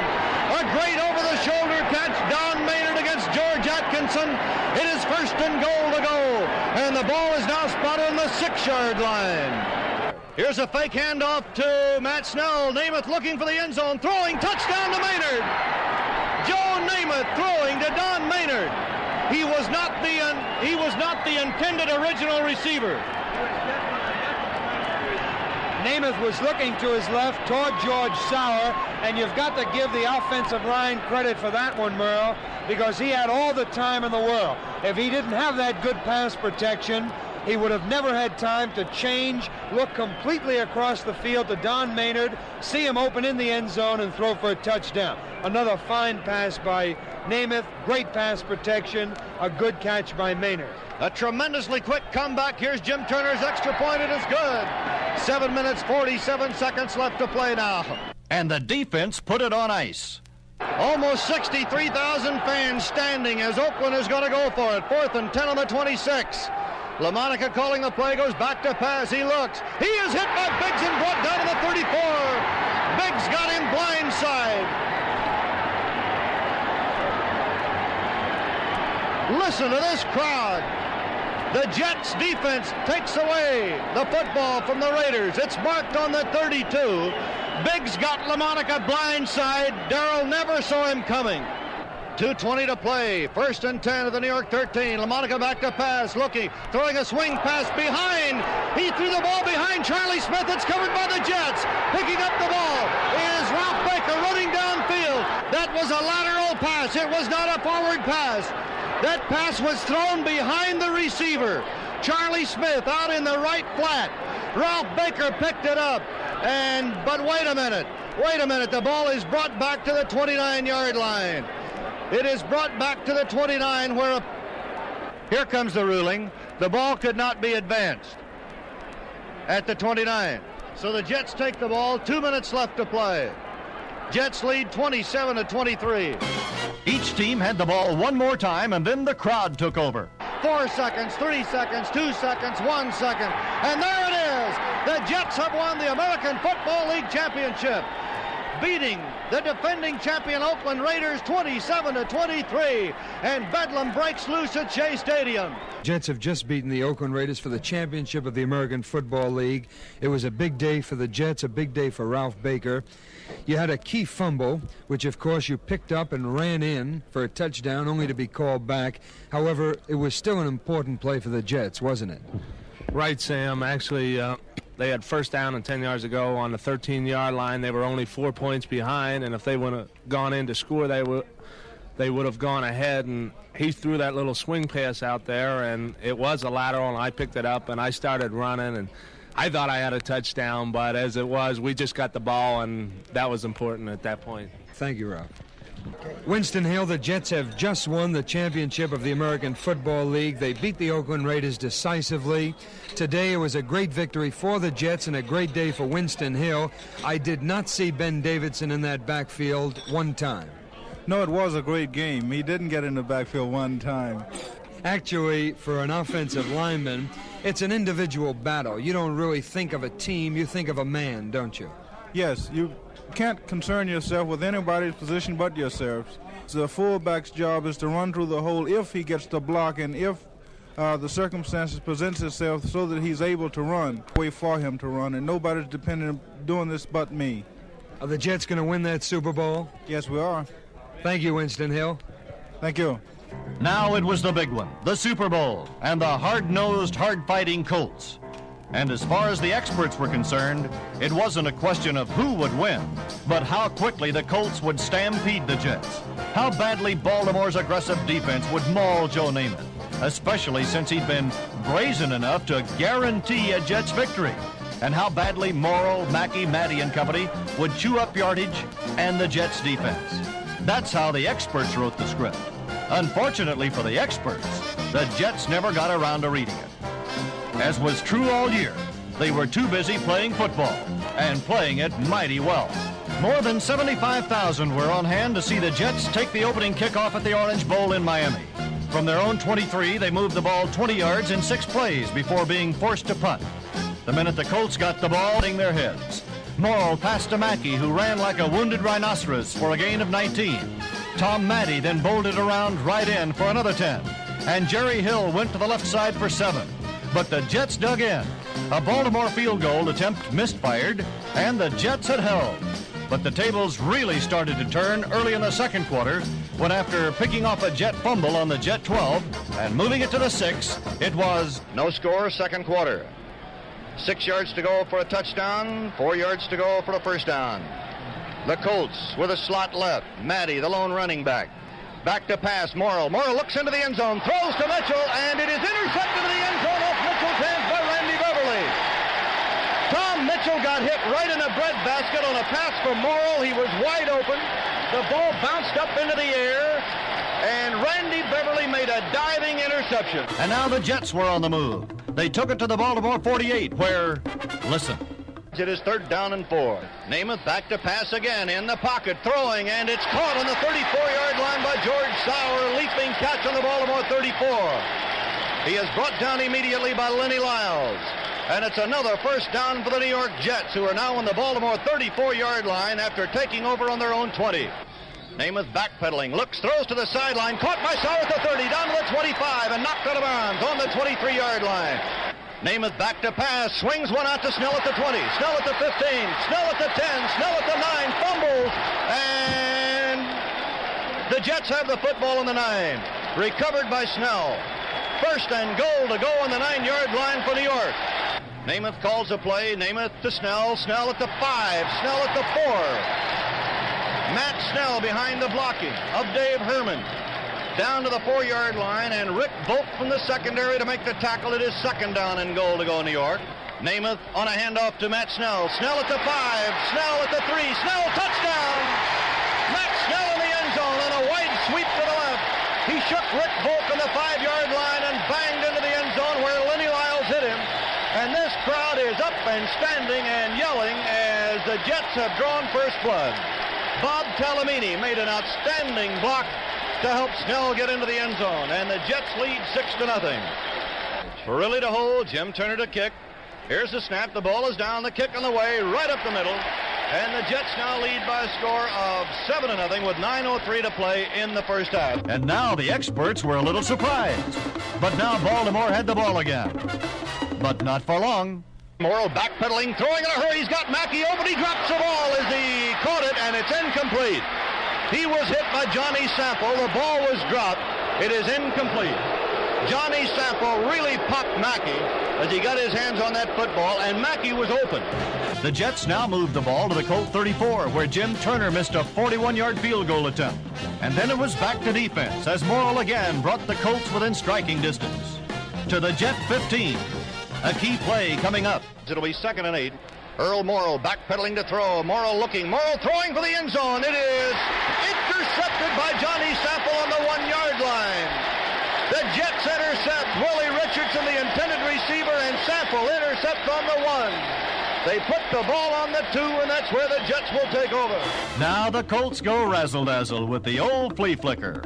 A great over-the-shoulder catch, Don Maynard against George Atkinson. It is 1st and goal to go, and the ball is now spotted on the 6-yard line. Here's a fake handoff to Matt Snell. Namath looking for the end zone, throwing, touchdown to Maynard. throwing to Don Maynard. He was not the intended original receiver. Namath was looking to his left toward George Sauer, and you've got to give the offensive line credit for that one, Merle, because he had all the time in the world. If he didn't have that good pass protection, he would have never had time to change, look completely across the field to Don Maynard, see him open in the end zone, and throw for a touchdown. Another fine pass by Namath, great pass protection, a good catch by Maynard. A tremendously quick comeback. Here's Jim Turner's extra point. It is good. 7 minutes, 47 seconds left to play now. And the defense put it on ice. Almost 63,000 fans standing as Oakland is going to go for it. 4th and 10 on the 26. LaMonica calling the play, goes back to pass. He looks. He is hit by Biggs and brought down to the 34. Biggs got him blindside. Listen to this crowd. The Jets defense takes away the football from the Raiders. It's marked on the 32. Biggs got LaMonica blindside. Darrell never saw him coming. 2:20 to play. 1st and 10 of the New York 13. LaMonica back to pass, looking, throwing a swing pass behind. He threw the ball behind Charlie Smith. It's covered by the Jets. Picking up the ball is Ralph Baker running downfield. That was a lateral pass. It was not a forward pass. That pass was thrown behind the receiver. Charlie Smith out in the right flat. Ralph Baker picked it up. But wait a minute. The ball is brought back to the 29-yard line. It is brought back to the 29 where here comes the ruling. The ball could not be advanced at the 29. So the Jets take the ball. 2 minutes left to play. Jets lead 27-23. Each team had the ball one more time, and then the crowd took over. 4 seconds, 3 seconds, 2 seconds, 1 second. And there it is. The Jets have won the American Football League championship, beating the defending champion Oakland Raiders 27-23. And Bedlam breaks loose at Shea Stadium. Jets have just beaten the Oakland Raiders for the championship of the American Football League. It was a big day for the Jets, a big day for Ralph Baker. You had a key fumble, which of course you picked up and ran in for a touchdown, only to be called back. However, it was still an important play for the Jets, wasn't it? Right, Sam. Actually, they had first down and 10 yards to go on the 13-yard line. They were only 4 points behind, and if they would have gone in to score, they would have gone ahead. And he threw that little swing pass out there, and it was a lateral, and I picked it up, and I started running, and I thought I had a touchdown, but as it was, we just got the ball, and that was important at that point. Thank you, Ralph. Winston Hill, the Jets have just won the championship of the American Football League. They beat the Oakland Raiders decisively. Today it was a great victory for the Jets and a great day for Winston Hill. I did not see Ben Davidson in that backfield one time. No, it was a great game. He didn't get in the backfield one time. Actually, for an offensive lineman, it's an individual battle. You don't really think of a team, you think of a man, don't you? Yes, you can't concern yourself with anybody's position but yourselves. The fullback's job is to run through the hole if he gets the block and if the circumstances presents itself so that he's able to run. Way for him to run, and nobody's dependent on doing this but me. Are the Jets going to win that Super Bowl? Yes, we are. Thank you, Winston Hill. Thank you. Now it was the big one, the Super Bowl, and the hard-nosed, hard-fighting Colts. And as far as the experts were concerned, it wasn't a question of who would win, but how quickly the Colts would stampede the Jets. How badly Baltimore's aggressive defense would maul Joe Namath, especially since he'd been brazen enough to guarantee a Jets victory. And how badly Morrow, Mackey, Matty and company would chew up yardage and the Jets defense. That's how the experts wrote the script. Unfortunately for the experts, the Jets never got around to reading it. As was true all year, they were too busy playing football, and playing it mighty well. More than 75,000 were on hand to see the Jets take the opening kickoff at the Orange Bowl in Miami. From their own 23, they moved the ball 20 yards in 6 plays before being forced to punt. The minute the Colts got the ball, hitting their heads. Morrill passed to Mackey, who ran like a wounded rhinoceros for a gain of 19. Tom Matty then bolted around right in for another 10. And Jerry Hill went to the left side for 7. But the Jets dug in. A Baltimore field goal attempt misfired, and the Jets had held. But the tables really started to turn early in the second quarter when, after picking off a Jet fumble on the Jet 12 and moving it to the 6, it was no score, second quarter. 6 yards to go for a touchdown, 4 yards to go for a first down. The Colts with a slot left. Matty, the lone running back. Back to pass, Merle. Merle looks into the end zone, throws to Mitchell, and it is intercepted in the end zone off Mitchell's hands by Randy Beverly. Tom Mitchell got hit right in the breadbasket on a pass from Merle. He was wide open. The ball bounced up into the air, and Randy Beverly made a diving interception. And now the Jets were on the move. They took it to the Baltimore 48, where, listen. It is third down and 4. Namath back to pass again in the pocket, throwing, and it's caught on the 34-yard line by George Sauer. Leaping catch on the Baltimore 34. He is brought down immediately by Lenny Lyles. And it's another first down for the New York Jets, who are now on the Baltimore 34-yard line after taking over on their own 20. Namath backpedaling, looks, throws to the sideline, caught by Sauer at the 30, down to the 25, and knocked out of bounds on the 23-yard line. Namath back to pass, swings one out to Snell at the 20, Snell at the 15, Snell at the 10, Snell at the 9, fumbles, and the Jets have the football on the 9. Recovered by Snell. First and goal to go on the 9-yard line for New York. Namath calls a play, Namath to Snell, Snell at the 5, Snell at the 4. Matt Snell behind the blocking of Dave Harmon. Down to the 4-yard line, and Rick Volk from the secondary to make the tackle. It is second down and goal to go New York. Namath on a handoff to Matt Snell. Snell at the 5, Snell at the 3, Snell touchdown! Matt Snell in the end zone on a wide sweep to the left. He shook Rick Volk on the 5-yard line and banged into the end zone where Lenny Lyles hit him. And this crowd is up and standing and yelling as the Jets have drawn first blood. Bob Talamini made an outstanding block to help Snell get into the end zone, and the Jets lead 6-0. Farilli to hold, Jim Turner to kick. Here's the snap, the ball is down, the kick on the way, right up the middle, and the Jets now lead by a score of 7-0 with 9:03 to play in the first half. And now the experts were a little surprised, but now Baltimore had the ball again, but not for long. Merle backpedaling, throwing in a hurry, he's got Mackey open, he drops the ball as he caught it, and it's incomplete. He was hit by Johnny Sample. The ball was dropped. It is incomplete. Johnny Sample really popped Mackey as he got his hands on that football, and Mackey was open. The Jets now moved the ball to the Colt 34, where Jim Turner missed a 41-yard field goal attempt. And then it was back to defense as Merle again brought the Colts within striking distance. To the Jet 15. A key play coming up. It'll be 2nd and 8. Earl Morrill backpedaling to throw. Morrill looking. Morrill throwing for the end zone. It is intercepted by Johnny Sample on the 1-yard line. The Jets intercept Willie Richardson, the intended receiver, and Sample intercept on the 1. They put the ball on the 2, and that's where the Jets will take over. Now the Colts go razzle-dazzle with the old flea flicker.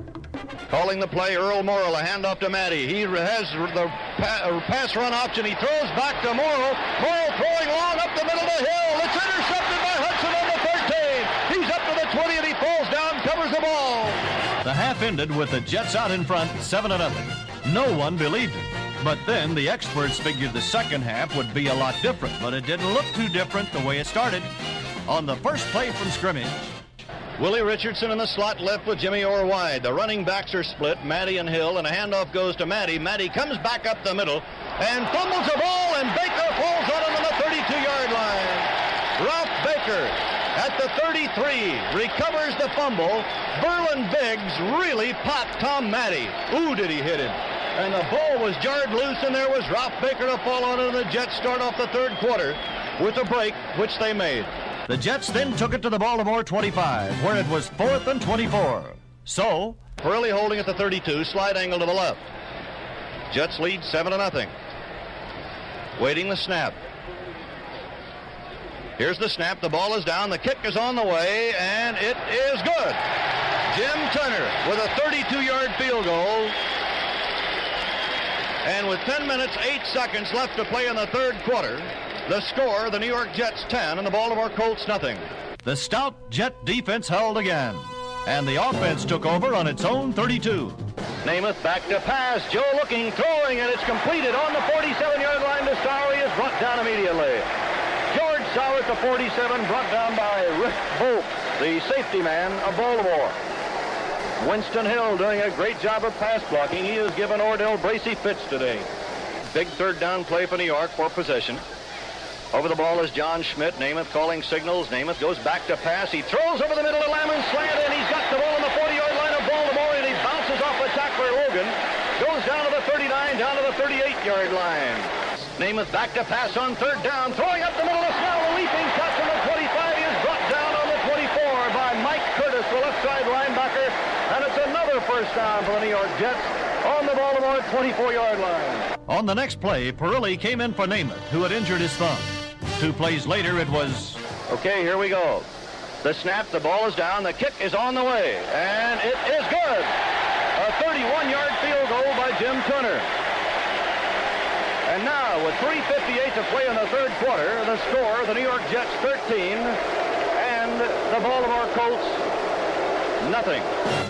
Calling the play, Earl Morrill, a handoff to Matty. He has the pass run option. He throws back to Morrill. Morrill throwing long up the middle of the hill. It's intercepted by Hudson on the 13. He's up to the 20, and he falls down, covers the ball. The half ended with the Jets out in front, 7-0. No one believed it. But then the experts figured the second half would be a lot different. But it didn't look too different the way it started. On the first play from scrimmage, Willie Richardson in the slot left with Jimmy Orr wide. The running backs are split, Matty and Hill, and a handoff goes to Matty. Matty comes back up the middle and fumbles the ball, and Baker falls on him on the 32-yard line. Ralph Baker at the 33 recovers the fumble. Berlin Biggs really popped Tom Matty. Ooh, did he hit him. And the ball was jarred loose, and there was Ralph Baker to fall on it, and the Jets start off the third quarter with a break, which they made. The Jets then took it to the Baltimore 25, where it was 4th and 24. So, Farilli holding at the 32, slide angle to the left. Jets lead 7-0. Waiting the snap. Here's the snap, the ball is down, the kick is on the way, and it is good. Jim Turner with a 32-yard field goal. And with 10 minutes, 8 seconds left to play in the third quarter, the score, the New York Jets 10 and the Baltimore Colts nothing. The stout Jet defense held again, and the offense took over on its own 32. Namath back to pass. Joe looking, throwing, and it's completed on the 47-yard line to Sauer. He is brought down immediately. George Sauer at the 47, brought down by Rick Volk, the safety man of Baltimore. Winston Hill doing a great job of pass blocking. He has given Ordell Bracey fits today. Big third down play for New York for possession. Over the ball is John Schmidt. Namath calling signals. Namath goes back to pass. He throws over the middle of Lammon's slant, and he's got the ball on the 40-yard line of Baltimore, and he bounces off the tackler Logan. Goes down to the 39, down to the 38-yard line. Namath back to pass on third down, throwing up the middle of Snell. A leaping shot from the 25. He is brought down on the 24 by Mike Curtis, the left side linebacker, and it's another first down for the New York Jets on the Baltimore 24-yard line. On the next play, Pirelli came in for Namath, who had injured his thumb. 2 plays later, it was... Okay, here we go. The snap, the ball is down, the kick is on the way, and it is good. A 31-yard field goal by Jim Turner. And now, with 3:58 to play in the third quarter, the score, the New York Jets 13, and the Baltimore Colts, nothing.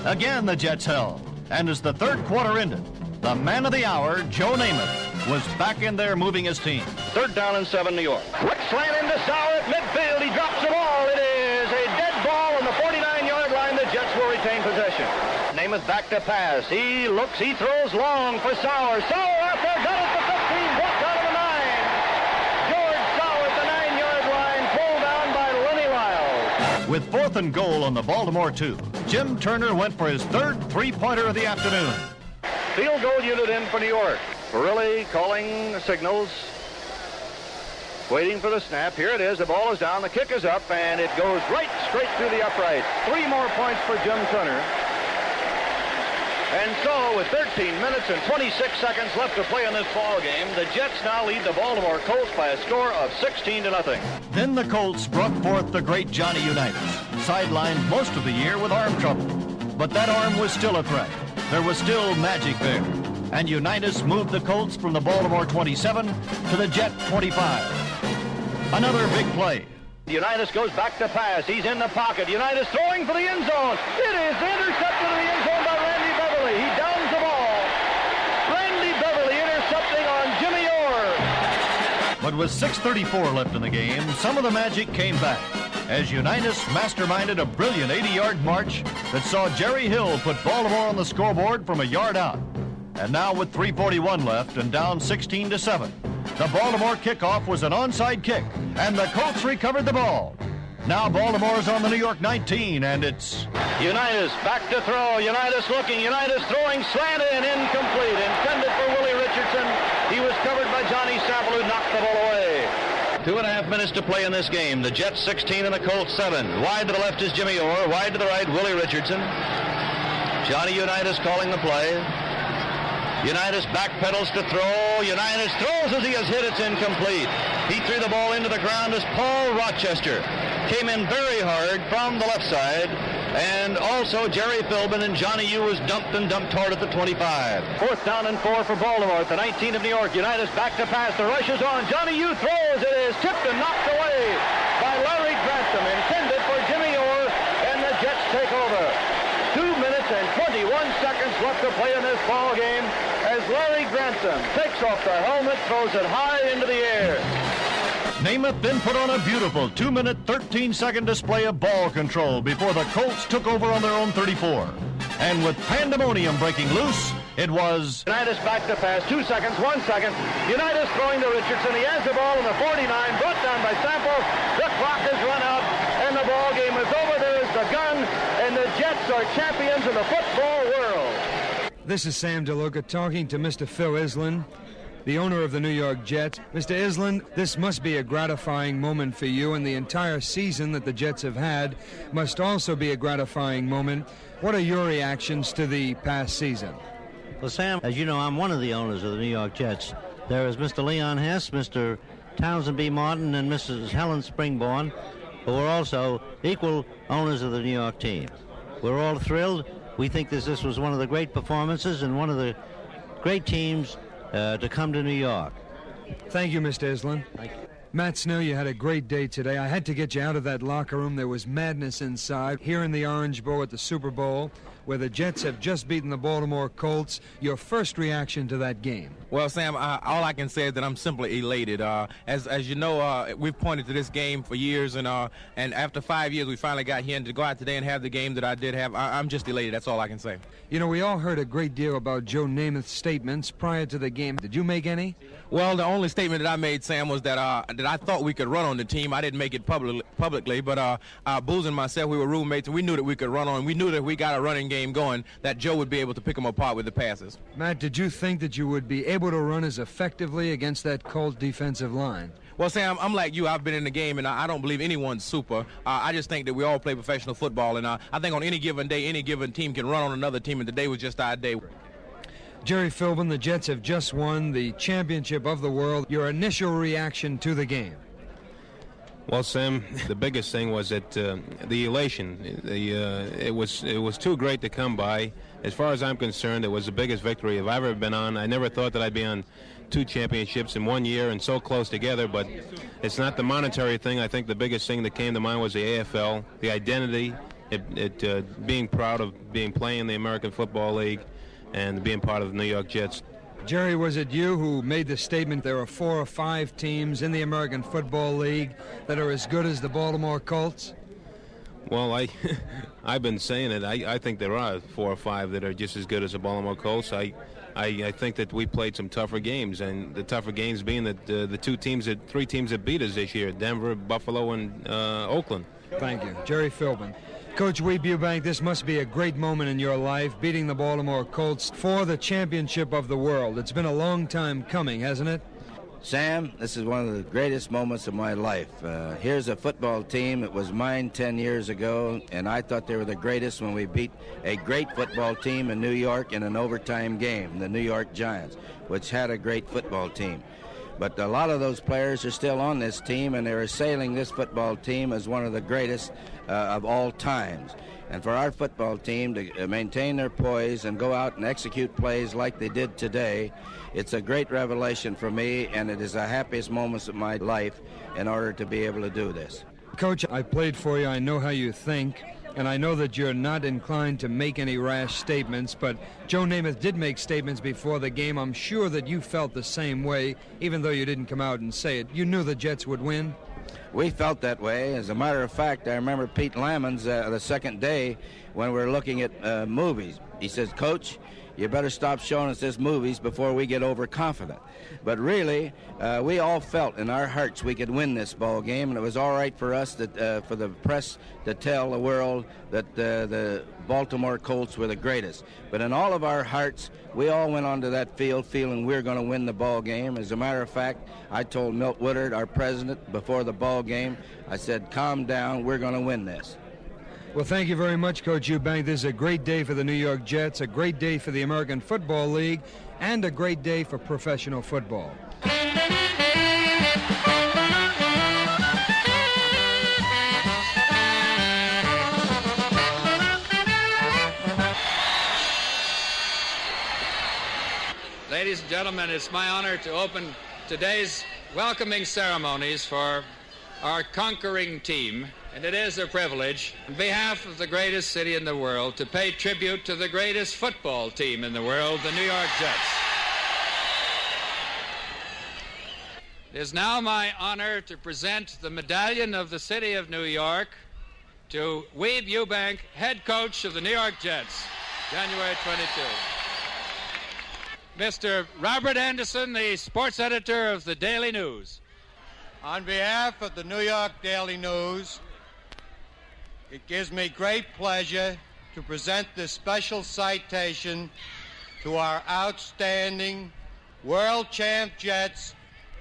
Again, the Jets held. And as the third quarter ended, the man of the hour, Joe Namath, was back in there moving his team. Third down and 7, New York. Quick slant into Sauer at midfield. He drops the ball. It is a dead ball on the 49-yard line. The Jets will retain possession. Namath back to pass. He looks. He throws long for Sauer. Sauer out there. Got it to 15. Blocked out of the 9. George Sauer at the 9-yard line. Pulled down by Lenny Lyles. With 4th and goal on the Baltimore 2, Jim Turner went for his third three-pointer of the afternoon. Field goal unit in for New York. Pirelli calling signals. Waiting for the snap. Here it is. The ball is down. The kick is up, and it goes right straight through the upright. 3 more points for Jim Turner. And so, with 13 minutes and 26 seconds left to play in this ball game, the Jets now lead the Baltimore Colts by a score of 16-0. Then the Colts brought forth the great Johnny Unitas, sidelined most of the year with arm trouble. But that arm was still a threat. There was still magic there. And Unitas moved the Colts from the Baltimore 27 to the Jet 25. Another big play. Unitas goes back to pass. He's in the pocket. Unitas throwing for the end zone. It is intercepted in the end zone by Randy Beverly. He downs the ball. Randy Beverly intercepting on Jimmy Orr. But with 6:34 left in the game, some of the magic came back as Unitas masterminded a brilliant 80-yard march that saw Jerry Hill put Baltimore on the scoreboard from a yard out. And now with 3:41 left and down 16-7, the Baltimore kickoff was an onside kick, and the Colts recovered the ball. Now Baltimore's on the New York 19, and it's... Unitas back to throw. Unitas looking. Unitas throwing, slanted and incomplete. Intended for Willie Richardson. He was covered by Johnny Sample, who knocked the ball away. 2.5 minutes to play in this game. The Jets 16 and the Colts 7. Wide to the left is Jimmy Orr. Wide to the right, Willie Richardson. Johnny Unitas calling the play. Unitas backpedals to throw. Unitas throws as he is hit. It's incomplete. He threw the ball into the ground as Paul Rochester came in very hard from the left side. And also Jerry Philbin and Johnny U was dumped hard at the 25. 4th down and 4 for Baltimore at the 19 of New York. Unitas back to pass. The rush is on. Johnny U throws. It is tipped and knocked away by Larry Grantham. Intended for Jimmy Orr, and the Jets take over. 2 minutes and 21 seconds left to play in this ball game as Larry Grantham takes off the helmet, throws it high into the air. Namath then put on a beautiful 2-minute, 13-second display of ball control before the Colts took over on their own 34. And with pandemonium breaking loose, it was... Unitas back to pass. 2 seconds, 1 second. Unitas throwing to Richardson. He has the ball in the 49, brought down by Sample. The clock has run out, and the ball game is over. There is the gun, and the Jets are champions of the football world. This is Sam DeLuca talking to Mr. Phil Island, the owner of the New York Jets. Mr. Island, this must be a gratifying moment for you, and the entire season that the Jets have had must also be a gratifying moment. What are your reactions to the past season? Well, Sam, as you know, I'm one of the owners of the New York Jets. There is Mr. Leon Hess, Mr. Townsend B. Martin, and Mrs. Helen Springborn, who are also equal owners of the New York team. We're all thrilled. We think this was one of the great performances and one of the great teams to come to New York. Thank you, Mr. Island. Thank you. Matt Snow, you had a great day today. I had to get you out of that locker room. There was madness inside. Here in the Orange Bowl at the Super Bowl, where the Jets have just beaten the Baltimore Colts, your first reaction to that game? Well, Sam, all I can say is that I'm simply elated. As you know, we've pointed to this game for years, and after 5 years, we finally got here, and to go out today and have the game that I did have, I'm just elated. That's all I can say. You know, we all heard a great deal about Joe Namath's statements prior to the game. Did you make any? Well, the only statement that I made, Sam, was that I thought we could run on the team. I didn't make it publicly, but Booz and myself, we were roommates, and we knew that we could run on. We knew that if we got a running game going, that Joe would be able to pick them apart with the passes. Matt, did you think that you would be able to run as effectively against that Colt defensive line? Well, Sam, I'm like you. I've been in the game, and I don't believe anyone's super. I just think that we all play professional football, and I think on any given day, any given team can run on another team, and today was just our day. Jerry Philbin, the Jets have just won the championship of the world. Your initial reaction to the game? Well, Sam, the biggest thing was that the elation. It was too great to come by. As far as I'm concerned, it was the biggest victory I've ever been on. I never thought that I'd be on 2 championships in 1 year and so close together, but it's not the monetary thing. I think the biggest thing that came to mind was the AFL, the identity, being proud of playing in the American Football League and being part of the New York Jets. Jerry, was it you who made the statement there are 4 or 5 teams in the American Football League that are as good as the Baltimore Colts? Well, I've been saying it. I think there are 4 or 5 that are just as good as the Baltimore Colts. I think that we played some tougher games, and the tougher games being that the 3 teams that beat us this year, Denver, Buffalo, and Oakland. Thank you. Jerry Philbin. Coach Weeb Eubank, this must be a great moment in your life, beating the Baltimore Colts for the championship of the world. It's been a long time coming, hasn't it? Sam, this is one of the greatest moments of my life. Here's a football team. It was mine 10 years ago, and I thought they were the greatest when we beat a great football team in New York in an overtime game, the New York Giants, which had a great football team. But a lot of those players are still on this team, and they're assailing this football team as one of the greatest of all times. And for our football team to maintain their poise and go out and execute plays like they did today, it's a great revelation for me, and it is the happiest moments of my life in order to be able to do this. Coach, I played for you. I know how you think, and I know that you're not inclined to make any rash statements, but Joe Namath did make statements before the game. I'm sure that you felt the same way, even though you didn't come out and say it. You knew the Jets would win? We felt that way. As a matter of fact, I remember Pete Lammons the second day when we were looking at movies. He says, "Coach, you better stop showing us these movies before we get overconfident." But really, we all felt in our hearts we could win this ball game, and it was all right for us for the press to tell the world that the Baltimore Colts were the greatest. But in all of our hearts, we all went onto that field feeling we were going to win the ball game. As a matter of fact, I told Milt Woodard, our president, before the ball game, I said, "Calm down, we're going to win this." Well, thank you very much, Coach Eubank. This is a great day for the New York Jets, a great day for the American Football League, and a great day for professional football. Ladies and gentlemen, it's my honor to open today's welcoming ceremonies for our conquering team, and it is a privilege, on behalf of the greatest city in the world, to pay tribute to the greatest football team in the world, the New York Jets. It is now my honor to present the medallion of the city of New York to Weeb Eubank, head coach of the New York Jets, January 22. Mr. Robert Anderson, the sports editor of the Daily News. On behalf of the New York Daily News, it gives me great pleasure to present this special citation to our outstanding world champ Jets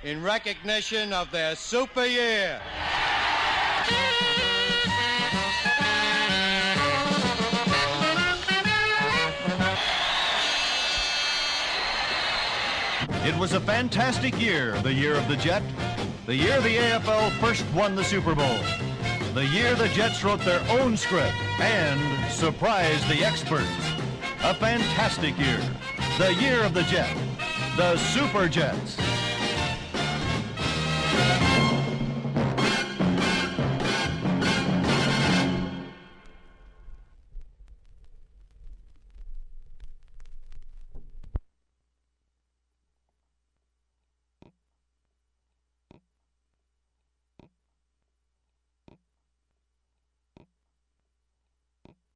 in recognition of their super year. It was a fantastic year, the year of the Jet. The year the AFL first won the Super Bowl. The year the Jets wrote their own script and surprised the experts. A fantastic year. The year of the Jet. The Super Jets.